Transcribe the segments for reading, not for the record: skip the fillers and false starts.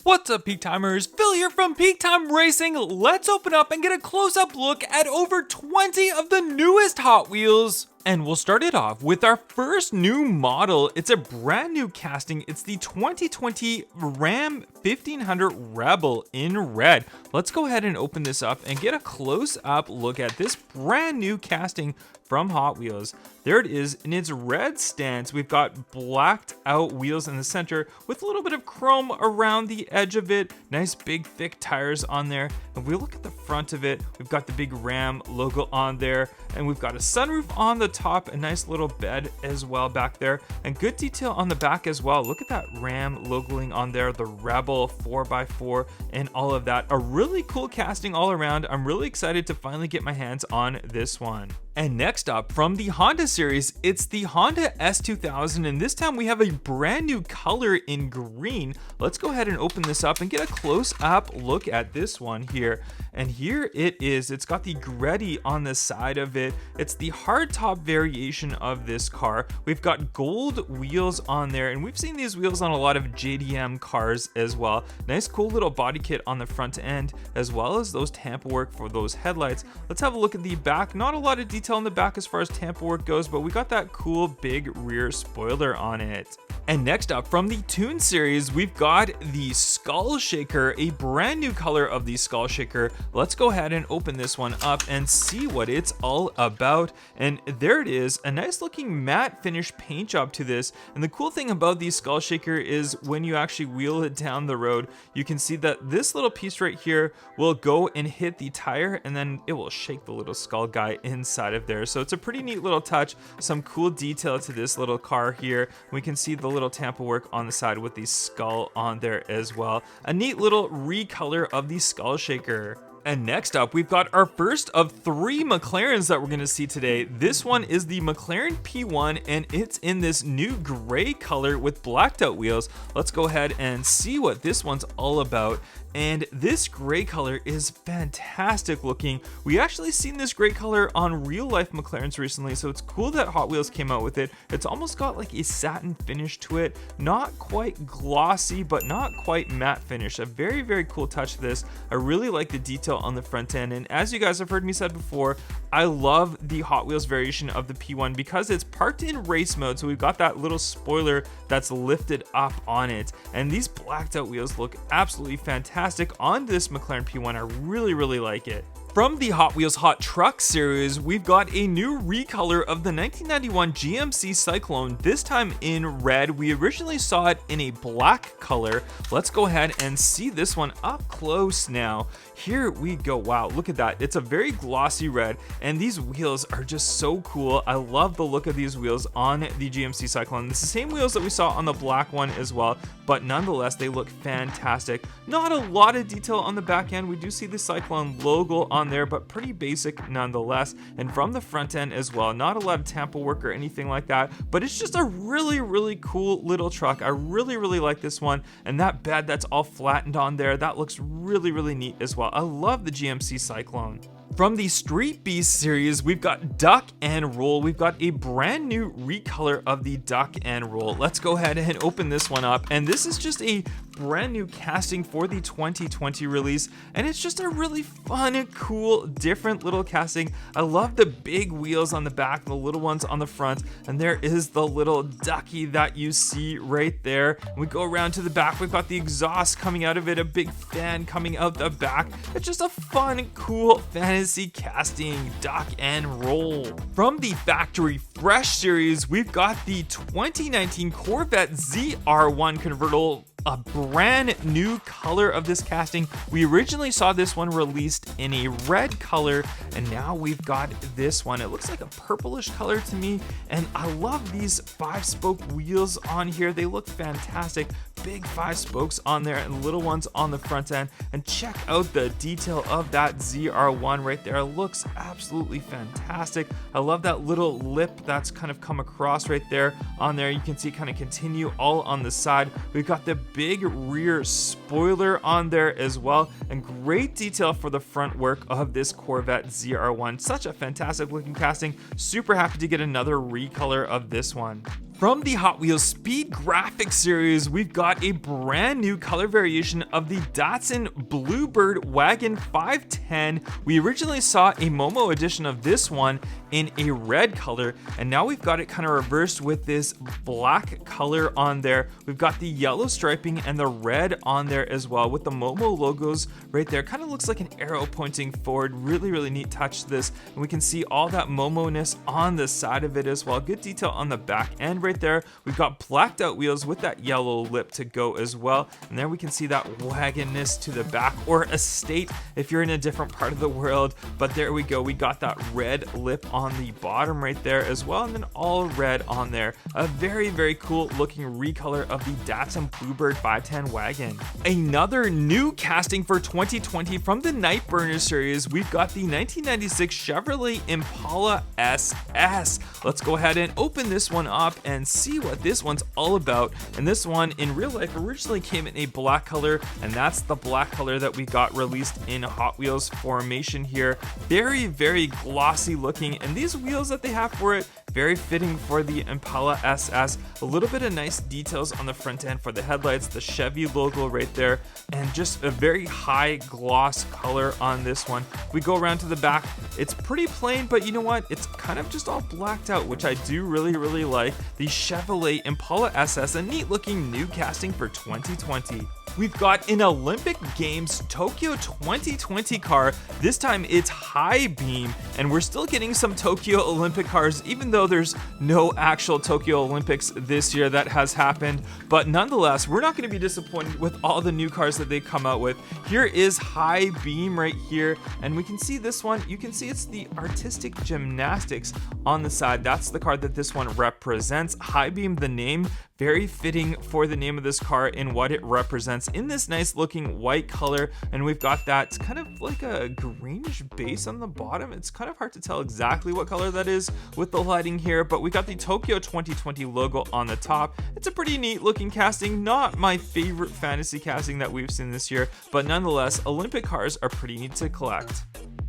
What's up, Peak Timers? Phil here from Peak Time Racing. Let's open up and get a close-up look at over 20 of the newest Hot Wheels. And we'll start it off with our first new model. It's a brand new casting. It's the 2020 Ram 1500 Rebel in red. Let's go ahead and open this up and get a close-up look at this brand new casting from Hot Wheels. There it is in its red stance. We've got blacked out wheels in the center with a little bit of chrome around the edge of it. Nice big thick tires on there. If we look at the front of it, we've got the big Ram logo on there, and we've got a sunroof on the top, a nice little bed as well back there, and good detail on the back as well. Look at that Ram logoing on there, the Rebel 4x4 and all of that. A really cool casting all around. I'm really excited to finally get my hands on this one. And next up, from the Honda series, it's the Honda S2000, and this time we have a brand new color in green. Let's go ahead and open this up and get a close-up look at this one here. And here it is. It's got the Greddy on the side of it. It's the hardtop variation of this car. We've got gold wheels on there, and we've seen these wheels on a lot of JDM cars as well. Nice cool little body kit on the front end, as well as those tampa work for those headlights. Let's have a look at the back. Not a lot of detail in the back as far as tampa work goes, but we got that cool big rear spoiler on it. And next up, from the Toon series, we've got the Skull Shaker, a brand new color of the Skull Shaker. Let's go ahead and open this one up and see what it's all about. And there it is, a nice looking matte finish paint job to this. And the cool thing about the Skull Shaker is when you actually wheel it down the road, you can see that this little piece right here will go and hit the tire, and then it will shake the little skull guy inside of there. So it's a pretty neat little touch, some cool detail to this little car here. We can see the little tampa work on the side with the skull on there as well. A neat little recolor of the Skull Shaker. And next up, we've got our first of 3 McLarens that we're going to see today. This one is the McLaren P1, and it's in this new gray color with blacked out wheels. Let's go ahead and see what this one's all about. And this gray color is fantastic looking. We actually seen this gray color on real life McLarens recently, so it's cool that Hot Wheels came out with it. It's almost got like a satin finish to it. Not quite glossy, but not quite matte finish. A very, very cool touch to this. I really like the detail on the front end, and as you guys have heard me said before, I love the Hot Wheels variation of the P1 because it's parked in race mode, so we've got that little spoiler that's lifted up on it, and these blacked out wheels look absolutely fantastic on this McLaren P1. I really, really like it. From the Hot Wheels Hot Truck series, we've got a new recolor of the 1991 GMC Cyclone, this time in red. We originally saw it in a black color. Let's go ahead and see this one up close now. Here we go. Wow, look at that. It's a very glossy red, and these wheels are just so cool. I love the look of these wheels on the GMC Cyclone. It's the same wheels that we saw on the black one as well, but nonetheless, they look fantastic. Not a lot of detail on the back end. We do see the Cyclone logo on there, but pretty basic nonetheless. And from the front end as well, not a lot of tampa work or anything like that, but it's just a really, really cool little truck. I really, really like this one, and that bed that's all flattened on there, that looks really, really neat as well. I love the GMC Cyclone. From the Street Beast series, we've got Duck and Roll. We've got a brand new recolor of the Duck and Roll. Let's go ahead and open this one up. And this is just a brand new casting for the 2020 release. And it's just a really fun, cool, different little casting. I love the big wheels on the back, the little ones on the front. And there is the little ducky that you see right there. We go around to the back. We've got the exhaust coming out of it, a big fan coming out the back. It's just a fun, cool, fantasy casting Duck and Roll. From the Factory Fresh series, we've got the 2019 Corvette ZR1 convertible, a brand new color of this casting. We originally saw this one released in a red color, and now we've got this one. It looks like a purplish color to me, and I love these 5-spoke wheels on here. They look fantastic. Big 5 spokes on there and little ones on the front end. And check out the detail of that ZR1 right there. It looks absolutely fantastic. I love that little lip that's kind of come across right there on there. You can see kind of continue all on the side. We've got the big rear spoiler on there as well, and great detail for the front work of this Corvette ZR1. Such a fantastic looking casting. Super happy to get another recolor of this one. from the Hot Wheels Speed Graphics series, we've got a brand new color variation of the Datsun Bluebird Wagon 510. We originally saw a Momo edition of this one in a red color, and now we've got it kind of reversed with this black color on there. We've got the yellow striping and the red on there as well with the Momo logos right there. Kind of looks like an arrow pointing forward. Really neat touch to this, and we can see all that Momo-ness on the side of it as well. Good detail on the back end right there. We've got blacked out wheels with that yellow lip to go as well, and there we can see that wagonness to the back, or estate if you're in a different part of the world. But there we go, we got that red lip on the bottom right there as well, and then all red on there. A very cool looking recolor of the Datsun Bluebird 510 wagon. Another new casting for 2020 from the Nightburner series, we've got the 1996 Chevrolet Impala SS. Let's go ahead and open this one up and see what this one's all about. And this one in real life originally came in a black color, and that's the black color that we got released in Hot Wheels formation here. Very glossy looking, and these wheels that they have for it, very fitting for the Impala SS. A little bit of nice details on the front end for the headlights, the Chevy logo right there, and just a very high gloss color on this one. We go around to the back, it's pretty plain, but you know what, it's kind of just all blacked out, which I do really like. The Chevrolet Impala SS, a neat looking new casting for 2020. We've got an Olympic Games Tokyo 2020 car. This time it's high beam, and we're still getting some Tokyo Olympic cars, even though there's no actual Tokyo Olympics this year that has happened. But nonetheless, we're not going to be disappointed with all the new cars that they come out with. Here is high beam right here, and we can see this one. You can see it's the artistic gymnastics on the side. That's the car that this one represents. High beam, the name, very fitting for the name of this car and what it represents in this nice looking white color. And we've got that kind of like a greenish base on the bottom. It's kind of hard to tell exactly what color that is with the lighting here, but we got the Tokyo 2020 logo on the top. It's a pretty neat looking casting, not my favorite fantasy casting that we've seen this year, but nonetheless, Olympic cars are pretty neat to collect.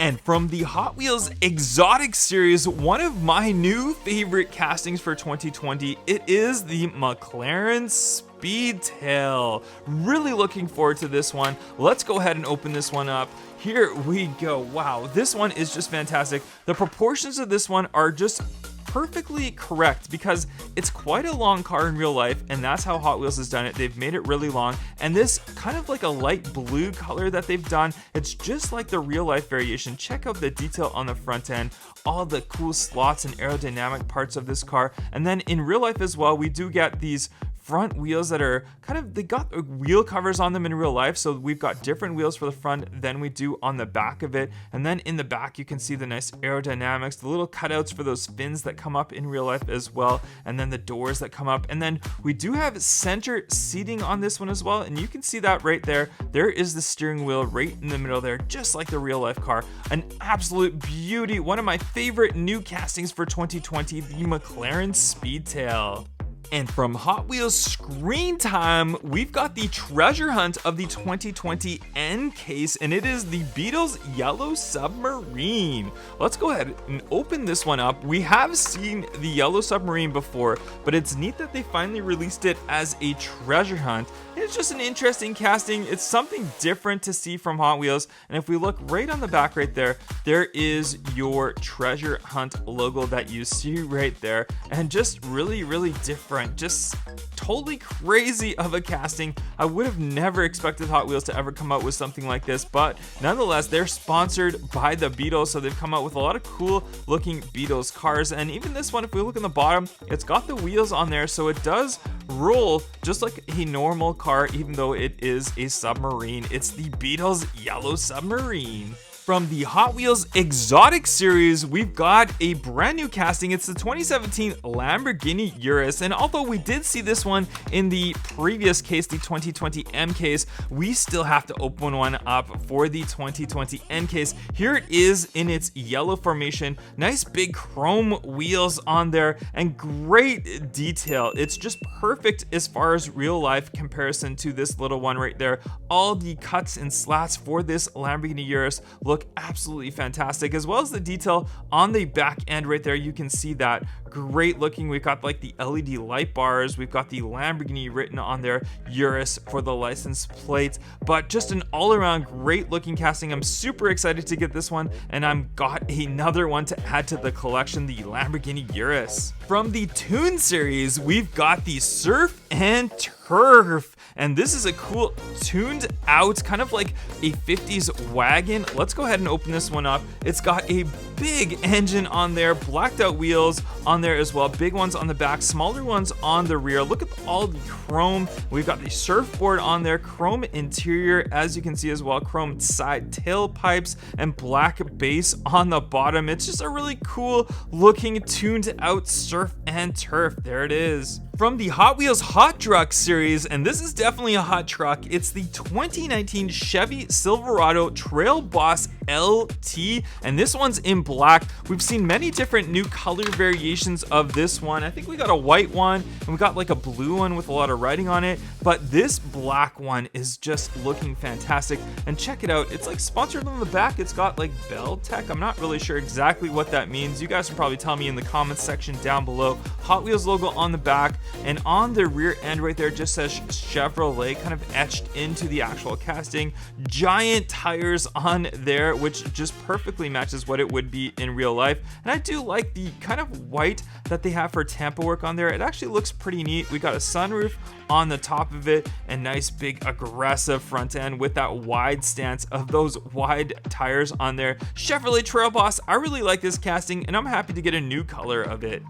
And from the Hot Wheels Exotic series, one of my new favorite castings for 2020, it is the McLaren SPEEDTAIL. Really looking forward to this one. Let's go ahead and open this one up. Here we go. Wow, this one is just fantastic. The proportions of this one are just perfectly correct because it's quite a long car in real life, and that's how Hot Wheels has done it. They've made it really long, and this kind of like a light blue color that they've done, it's just like the real life variation. Check out the detail on the front end, all the cool slots and aerodynamic parts of this car. And then in real life as well, we do get these front wheels that are kind of, they got wheel covers on them in real life, so we've got different wheels for the front than we do on the back of it. And then in the back you can see the nice aerodynamics, the little cutouts for those fins that come up in real life as well, and then the doors that come up. And then we do have center seating on this one as well, and you can see that right there. There is the steering wheel right in the middle there, just like the real life car. An absolute beauty, one of my favorite new castings for 2020, the McLaren SPEEDTAIL. And from Hot Wheels Screen Time, we've got the treasure hunt of the 2020 end case, and it is the Beatles Yellow Submarine. Let's go ahead and open this one up. We have seen the Yellow Submarine before, but it's neat that they finally released it as a treasure hunt. It's just an interesting casting. It's something different to see from Hot Wheels. And if we look right on the back right there, there is your treasure hunt logo that you see right there, and just really different. Just totally crazy of a casting. I would have never expected Hot Wheels to ever come out with something like this, but nonetheless, they're sponsored by the Beatles, so they've come out with a lot of cool looking Beatles cars. And even this one, if we look in the bottom, it's got the wheels on there, so it does roll just like a normal car, even though it is a submarine. It's the Beatles Yellow Submarine. From the Hot Wheels Exotic series, we've got a brand new casting. It's the 2017 Lamborghini Urus, and although we did see this one in the previous case, the 2020 M case, we still have to open one up for the 2020 N case. Here it is in its yellow formation, nice big chrome wheels on there, and great detail. It's just perfect as far as real life comparison to this little one right there. All the cuts and slats for this Lamborghini Urus look look absolutely fantastic, as well as the detail on the back end right there. You can see that great looking. We've got like the LED light bars, we've got the Lamborghini written on there, URUS for the license plate, but just an all-around great looking casting. I'm super excited to get this one, and I'm got another one to add to the collection, the Lamborghini URUS. From the Tune series, we've got the Surf and Turf, and this is a cool tuned out kind of like a 50s wagon. Let's go ahead and open this one up. It's got a big engine on there, blacked out wheels on there as well, big ones on the back, smaller ones on the rear. Look at all the chrome. We've got the surfboard on there, chrome interior, as you can see as well, chrome side tailpipes and black base on the bottom. It's just a really cool looking tuned out Surf and Turf. There it is. From the Hot Wheels Hot Truck series, and this is definitely a hot truck, it's the 2019 Chevy Silverado Trail Boss LT, and this one's in black. We've seen many different new color variations of this one. I think we got a white one, and we got like a blue one with a lot of writing on it, but this black one is just looking fantastic. And check it out, it's like sponsored on the back. It's got like Bell Tech. I'm not really sure exactly what that means. You guys can probably tell me in the comments section down below. Hot Wheels logo on the back, and on the rear end right there just says Chevrolet kind of etched into the actual casting. Giant tires on there, which just perfectly matches what it would be in real life. And I do like the kind of white that they have for Tampa work on there. It actually looks pretty neat. We got a sunroof on the top of it, and nice big aggressive front end with that wide stance of those wide tires on there. Chevrolet Trail Boss, I really like this casting, and I'm happy to get a new color of it.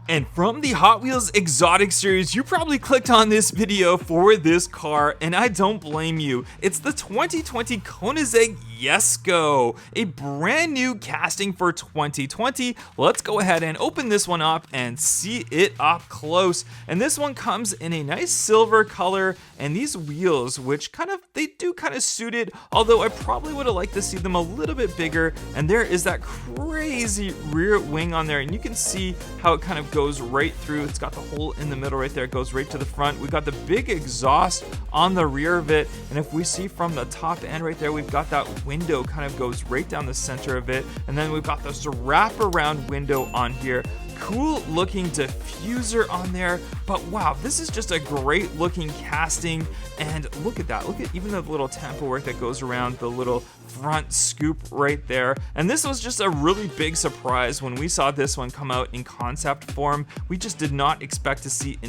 And from the Hot Wheels Exotic series, you probably clicked on this video for this car, and I don't blame you. It's the 2020 Koenigsegg JESKO, a brand new casting for 2020. Let's go ahead and open this one up and see it up close. And this one comes in a nice silver color, and these wheels, which they do kind of suit it, although I probably would have liked to see them a little bit bigger. And there is that crazy rear wing on there, and you can see how it kind of goes right through. It's got the hole in the middle right there. It goes right to the front. We've got the big exhaust on the rear of it, and if we see from the top end right there, we've got that window kind of goes right down the center of it, and then we've got this wraparound window on here. Cool looking diffuser on there, but wow, this is just a great looking casting. And look at that, look at even the little Tampa work that goes around the little front scoop right there. And this was just a really big surprise when we saw this one come out in concept form. We just did not expect to see a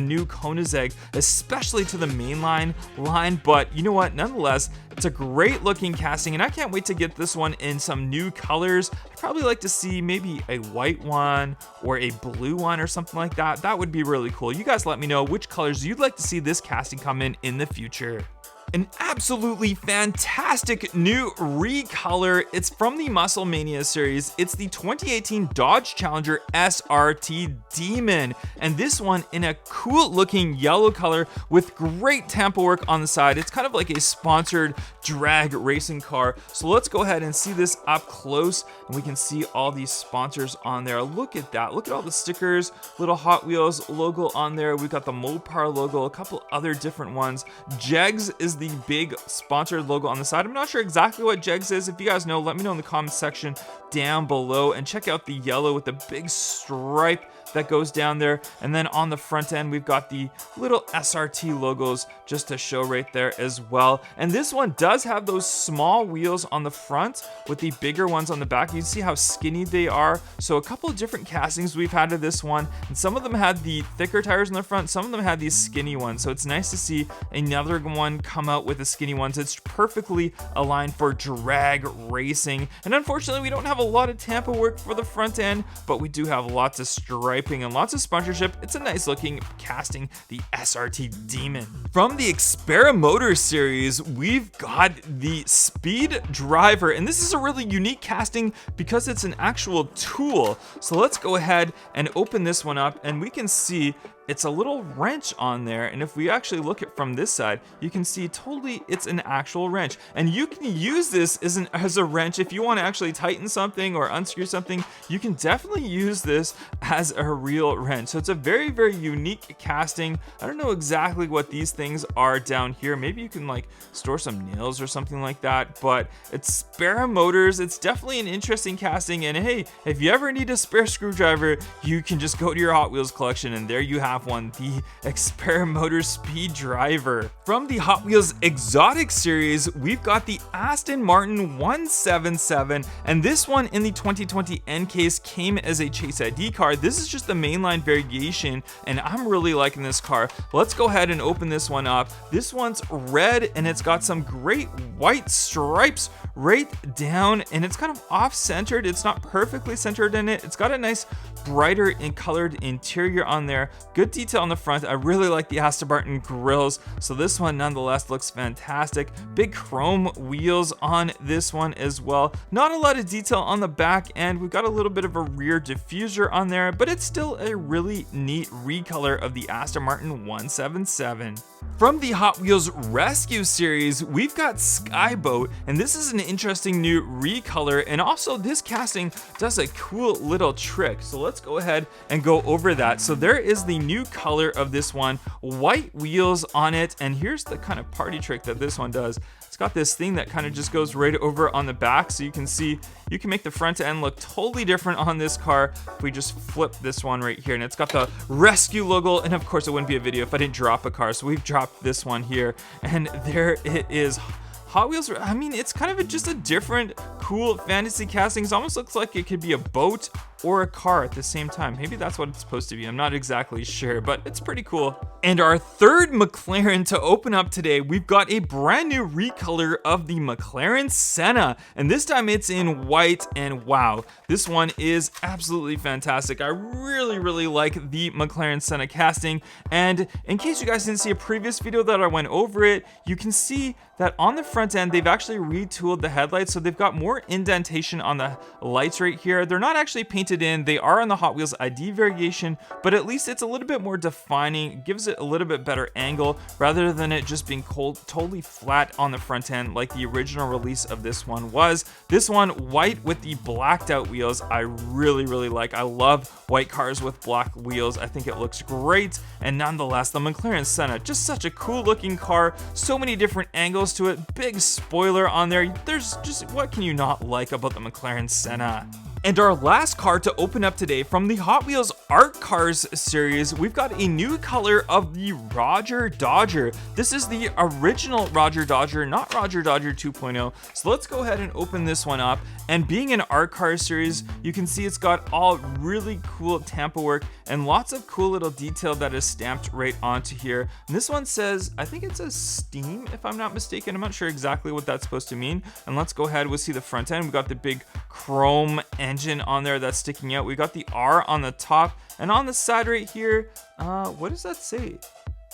new Koenigsegg, especially to the mainline line, but you know what, nonetheless, it's a great looking casting, and I can't wait to get this one in some new colors. I'd probably like to see maybe a white one or a blue one or something like that. That would be really cool. You guys let me know which colors you'd like to see this casting come in the future. An absolutely fantastic new recolor. It's from the Muscle Mania series. It's the 2018 Dodge Challenger SRT Demon, and this one in a cool looking yellow color with great Tampa work on the side. It's kind of like a sponsored drag racing car. So let's go ahead and see this up close, and we can see all these sponsors on there. Look at that. Look at all the stickers, little Hot Wheels logo on there. We've got the Mopar logo, a couple other different ones. JEGS is the big sponsored logo on the side. I'm not sure exactly what JEGS is. If you guys know, let me know in the comments section down below. And check out the yellow with the big stripe that goes down there. And then on the front end, we've got the little SRT logos just to show right there as well. And this one does have those small wheels on the front with the bigger ones on the back. You can see how skinny they are. So a couple of different castings we've had of this one, and some of them had the thicker tires in the front, some of them had these skinny ones. So it's nice to see another one come out with the skinny ones. It's perfectly aligned for drag racing. And unfortunately, we don't have a lot of Tampa work for the front end, but we do have lots of striping and lots of sponsorship. It's a nice looking casting, the SRT Demon. From the Xpera Motors series, we've got the Speed Driver, and this is a really unique casting because it's an actual tool. So let's go ahead and open this one up, and we can see it's a little wrench on there, and if we actually look at from this side, you can see totally it's an actual wrench, and you can use this as a wrench if you want to actually tighten something or unscrew something. You can definitely use this as a real wrench. So it's a very, very unique casting. I don't know exactly what these things are down here. Maybe you can like store some nails or something like that, but it's spare motors. It's definitely an interesting casting, and hey, if you ever need a spare screwdriver, you can just go to your Hot Wheels collection, and there you have one, the Experimotors Speed Driver. From the Hot Wheels Exotic series, we've got the Aston Martin 177, and this one in the 2020 N case came as a Chase ID car. This is just the mainline variation, and I'm really liking this car. Let's go ahead and open this one up. This one's red, and it's got some great white stripes right down, and it's kind of off-centered. It's not perfectly centered in it. It's got a nice brighter and colored interior on there. Good detail on the front. I really like the Aston Martin grills, so this one nonetheless looks fantastic. Big chrome wheels on this one as well. Not a lot of detail on the back end. We've got a little bit of a rear diffuser on there, but it's still a really neat recolor of the Aston Martin 177. From the Hot Wheels Rescue series, we've got Skyboat, and this is an interesting new recolor, and also this casting does a cool little trick. So let's go ahead and go over that. So there is the new color of this one, white wheels on it, and here's the kind of party trick that this one does. It's got this thing that kind of just goes right over on the back, so you can see you can make the front end look totally different on this car if we just flip this one right here, and it's got the rescue logo, and of course it wouldn't be a video if I didn't drop a car, so we've dropped this one here, and there it is. Hot Wheels, I mean, it's kind of just a different, cool fantasy casting. It almost looks like it could be a boat or a car at the same time. Maybe that's what it's supposed to be. I'm not exactly sure, but it's pretty cool. And our third McLaren to open up today, we've got a brand new recolor of the McLaren Senna, and this time it's in white, and wow, this one is absolutely fantastic. I really, really like the McLaren Senna casting, and in case you guys didn't see a previous video that I went over it, you can see that on the front end, they've actually retooled the headlights, so they've got more indentation on the lights right here. They're not actually painted in. They are on the Hot Wheels ID variation, but at least it's a little bit more defining. It gives it a little bit better angle rather than it just being totally flat on the front end like the original release of this one was. This one, white with the blacked out wheels, I really, really like. I love white cars with black wheels. I think it looks great, and nonetheless, the McLaren Senna, just such a cool looking car. So many different angles to it. Big spoiler on there. There's just, what can you not like about the McLaren Senna? And our last car to open up today from the Hot Wheels Art Cars series, we've got a new color of the Roger Dodger. This is the original Roger Dodger, not Roger Dodger 2.0. So let's go ahead and open this one up. And being an Art Cars series, you can see it's got all really cool Tampa work and lots of cool little detail that is stamped right onto here. And this one says, I think it says Steam, if I'm not mistaken. I'm not sure exactly what that's supposed to mean. And let's go ahead, we'll see the front end. We've got the big chrome engine on there that's sticking out. We got the R on the top, and on the side right here, what does that say?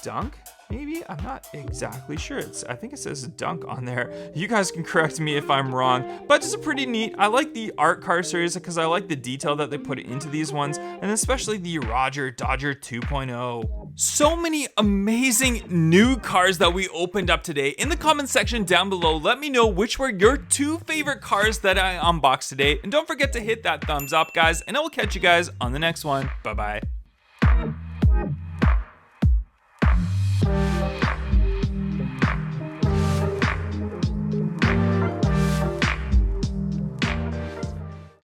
Dunk? Maybe? I'm not exactly sure. I think it says dunk on there. You guys can correct me if I'm wrong, but it's pretty neat. I like the Art Car series because I like the detail that they put into these ones, and especially the Roger Dodger 2.0. So many amazing new cars that we opened up today. In the comment section down below, let me know which were your 2 favorite cars that I unboxed today, and don't forget to hit that thumbs up, guys, and I will catch you guys on the next one. Bye-bye.